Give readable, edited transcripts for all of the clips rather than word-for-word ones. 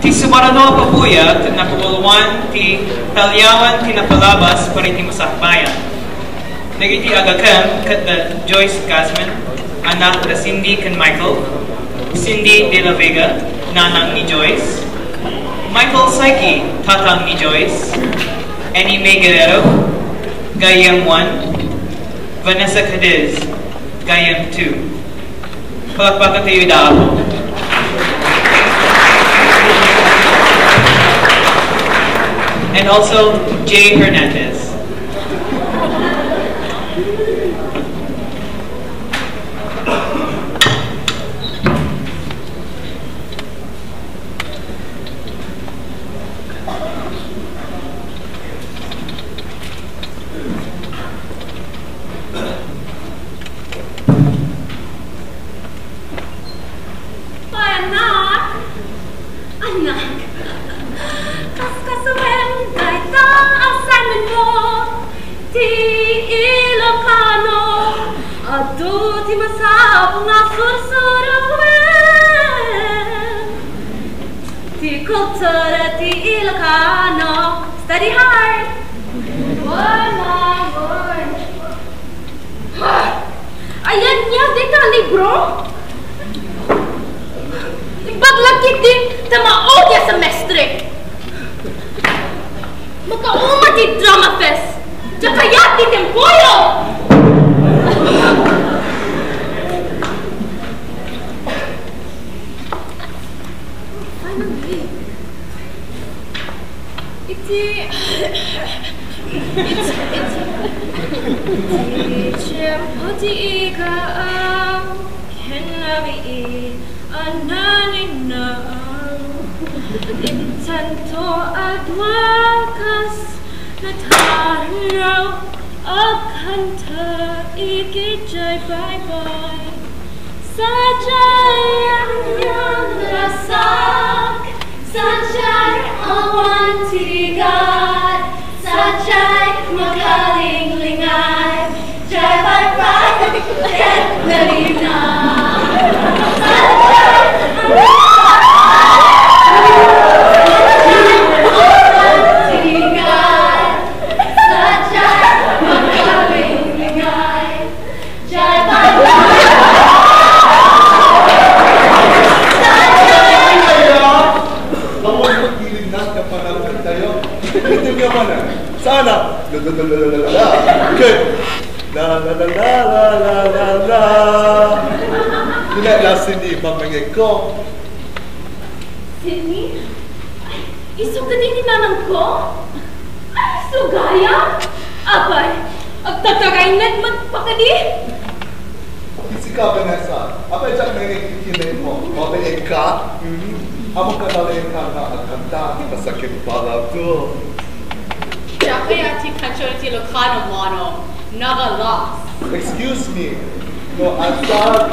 Ti sumarano pabuya ti nakawalwan ti Taliawen ti Napalabas para Iti Masakbayan. Nagiti agakam kat da Joyce Gasman, anak da Cindy kan Michael, Cindy de la Vega, nanang ni Joyce, Michael Psyche, tatang ni Joyce, Annie May Guerrero, Gayam 1, Vanessa Cadiz, Gayam 2. Palakpakan tayo daapo. And also Jay Hernandez. Iti Masakbayan, ti kultura ti Ilocano, study hard. Word. Ayan niya, di ka libro. Laglagip din, tamaod ya semestre. Makauma ti Dramafest, kaya ti tempoyo. Teacher, pati ikaw, kinabi ananinaw, intanto at wakas, nataraw, ang kanta, ikijay bye-bye, sadyay ang iyong lasak, sadyay ang wantigan, sadyay makalinglingan, jay bye-bye, and nalina. Sana good la la Cindy pamangay ko. Cindy? Ay, isog ka din ni nanang ko? Ay, sugaya? Abay, agtatagay magpakadi? Isi ka, Vanessa. Abay, dyan may nakikinig mo. Mabay ka? Amo ka nalayin ka na at kanta. Masakit pala to. Kaya ti kanchon ti Ilocano mono, nagalas. Excuse me. No, ang sa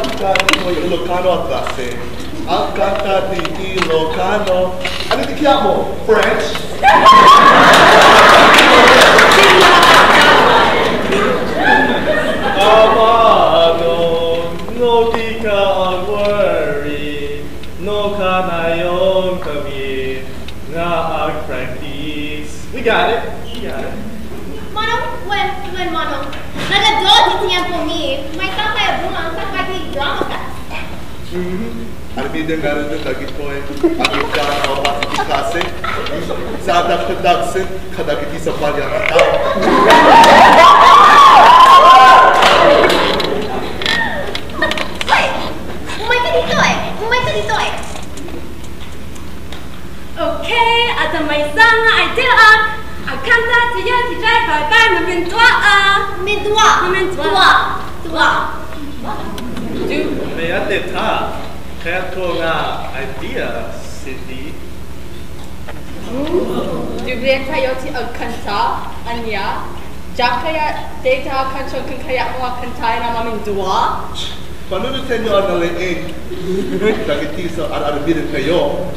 ko Ilocano at klase. Ang kanta ni Ilocano. Ano ti kaya mo? French? Amado, no di ka worry. No ka na yon kami nga ag-practice. We got it. Manong, when Manong, nagadod itiyan po mi, may kakaya bulang sa pati Dramafest. Ano bida nga rin ng dagit po eh, agit ka na o pati klase, sa adak ka dagsin, kadagit isa pa niya na tao. Hoy! Umay ka dito eh! Okay, at ang may isang idea ang kanta siya si Jai Bye-Bye na Mintua. May ate ta, kaya ko nga idea, Cindy. Dublian kayo ti agkanta, anya, Jack kaya data kanchon kung kaya mo kantay na maming dua? Panunutin nyo ang nalaing. Dagiti sa ararabinin kayo.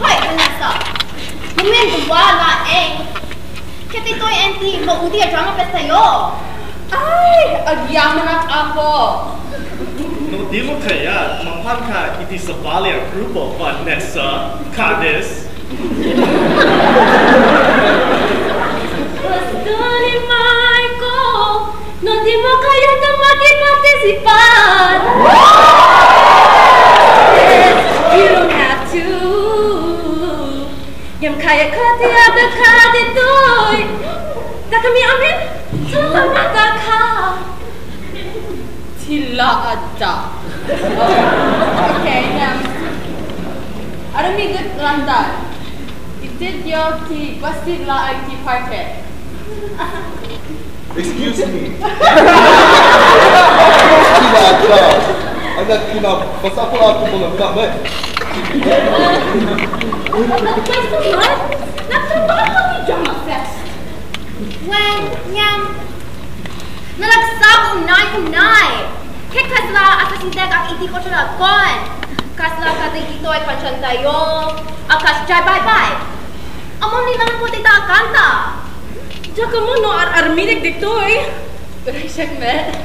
Hoy, Vanessa! Maming dua nga Kaya ito'y enti, maudi ang Dramafest tayo. Ay, agyaman at ako. No Dilo kaya mapangka iti Masakbayan grupo Vanessa Cadiz. Gusto ni Michael, no di mo kaya na mag-participar. You don't have to. Yang kaya ka tiada ka ditoy. Da kami amin, tumata ka. Tila ada. Okay, Aramigod landan. Itid yo ti basti la IT party. Excuse me. Anak kina basta po ako mo kami. Nagkasulat? Nagtrabaho kami Dramafest. When nalagsab unay. Kaya kasla akasideg ak iti ko siya kon. Kasla katay dito ay kansyan tayo. Akas jay bye-bye. Amon nilang po tita kanta. Diyan ka mo no arminig dito eh. Pero siya met.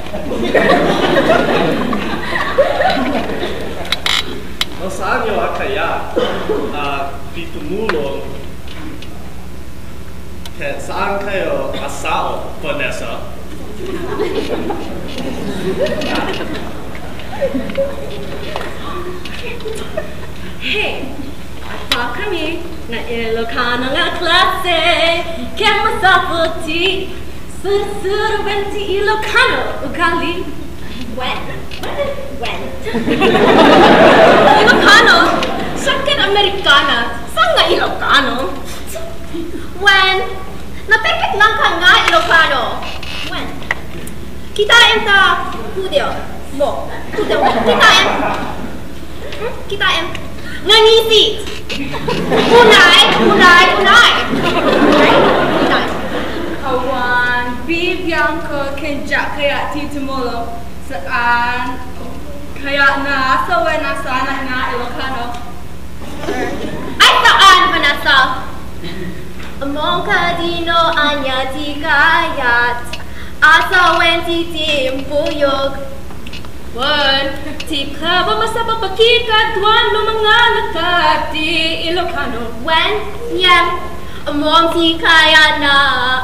Saan nyo kaya ditumulong saan kayo asao, Vanessa? Hey, apa kami na Ilocano nga klase kaya masaputi suruban ti Ilocano ugali. When? Ilocano? Sakit Amerikana. Saan nga Ilocano? When? Napekit lang ka nga Ilocano. When? Kitain ta hudio mo. Hudio mo. Kitain. Nganisit. Unay. Kawan, bibiyang ko kenjak kaya titumulong saan kaya na asawa na sana nga Ilocano. Ay saan, Vanessa? Among kadino anya ti kayat asawen ti timpuyog. Wan, ti ka ba masapapakika duan no mga lakat ti Ilocano? When? Among ti kayat na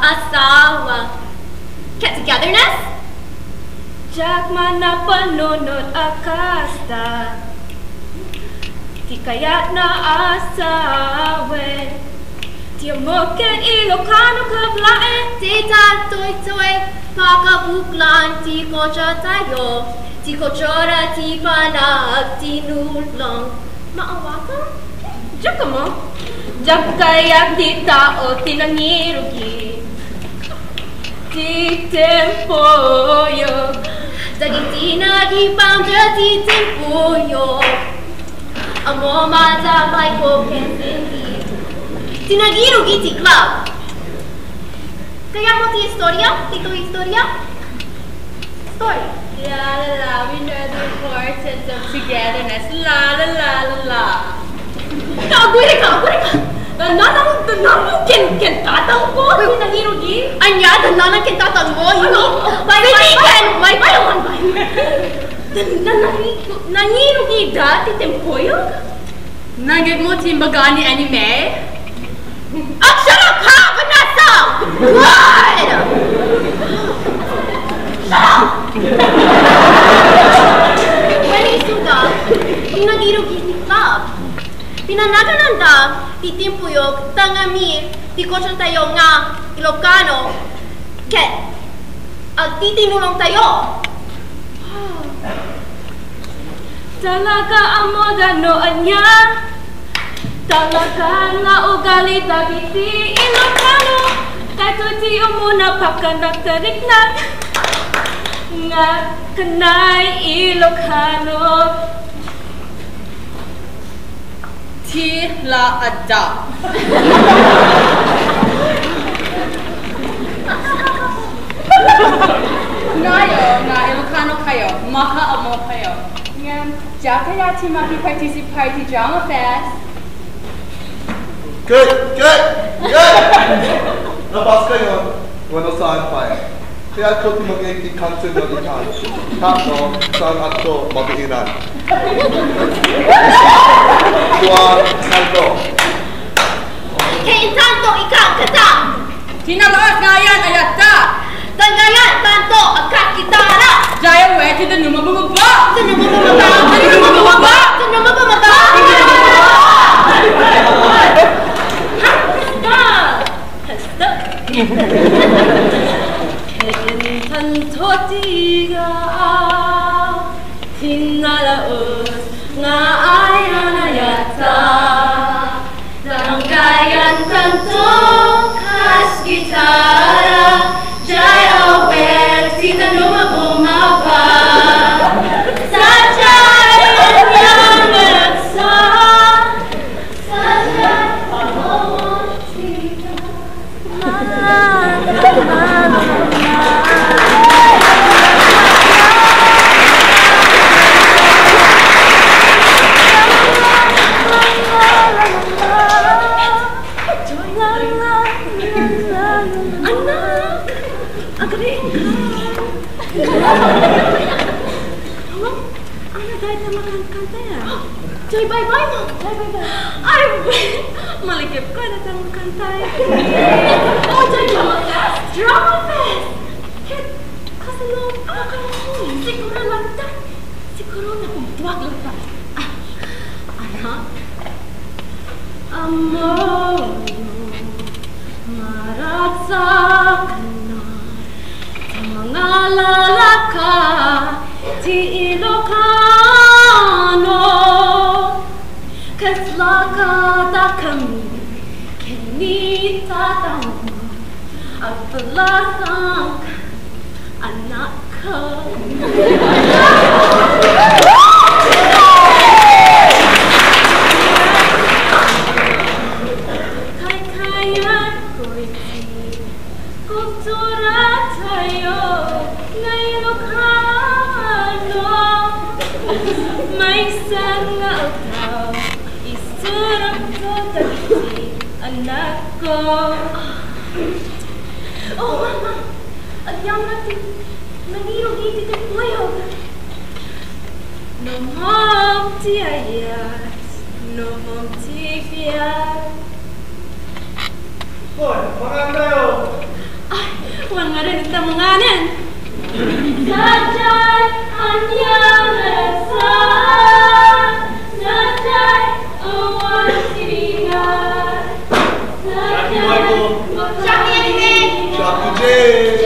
asawa. Get togetherness? Jak mana panunod akasta ti kaya na asawen ti moken Ilocano kablaen Tita toy pakabuklan ti kocha tayo ti kochora ti panag ti nulong. Maawa ka? Jak ka mo? Jak kaya ti tao tinangirugi ti tempoyo Daging tinagipang ti tempoyo Amo matamay ko kensinti Tinagirugi ti club Kaya mo ti istorya? Tito istorya? Story La, we know the importance of togetherness. La. Agwiri ka! Nanang kentatang ko! Tinagirugi? Anya, nanang kintatang mo? May nangirugi da ti tempoyo? Nagig mo timbaga ni anime? Shut up, ha! Vanessa! What? Shut up! When isuda, tinagirugi ti club. Pinanagananda, ti timpuyog, tangami, ti kosyang tayo nga, Ilocano, ket, titinulong tayo. Talaga amo ganoan niya. Talaga nga ugali dagiti Ilocano. Kahit ti umuna pa ka nagtariknag. Nga kanay Ilocano. Tila ada. Ngayon, nga Ilocano kayo, mahaamo kayo. Ngayon, diya kaya ti maki-participate ti Dramafest. Good! Nabas kayo. Bueno saan pa eh. Kaya ko timagay di kansen na ikan. Tapno, saan ato mabihinan. Tuwa, saldo. Kaya tanto ikaw kata. Tinalaas ngayon ayat ka. Tangayan tanto agkat kita harap. Jaya we, kita nyo mabababa. Sino mo bumaba? Sino mo bumaba? Sino mo bumaba? Hasta. Tanto tiga tinalaos nga ayan ayata Tangkayan tanto kas gitara Jai awet tinanuma bumaba Sajay yang nagsa Sajay awet tiga Jai bye-bye mo. Jai bye-bye. Ay, malikip ka na tang kantay. Oh, Jai Dramafest. Dramafest! Kasalong akal mo. Siguro lang ta. Siguro na kung tuwag lang ta. Anak? Amor, maragsak na sa mga lalaka ti Ilocano. Kaslakata kami kinita mo at palasang anak ko. Kaya ko'y kultura tayo na Ilocano. May sangal tao isurap ko dati anak ko. Oh, mama. Adyam natin. Nangirog iti kayong Nomom ti ayat, nomom ti piyat. Hoy, makan tayo. Ay, wala rin ita manganan. Sajay anyang rasa Sajay awan siringan Sajay Michael. Shaki Anime Shaku J.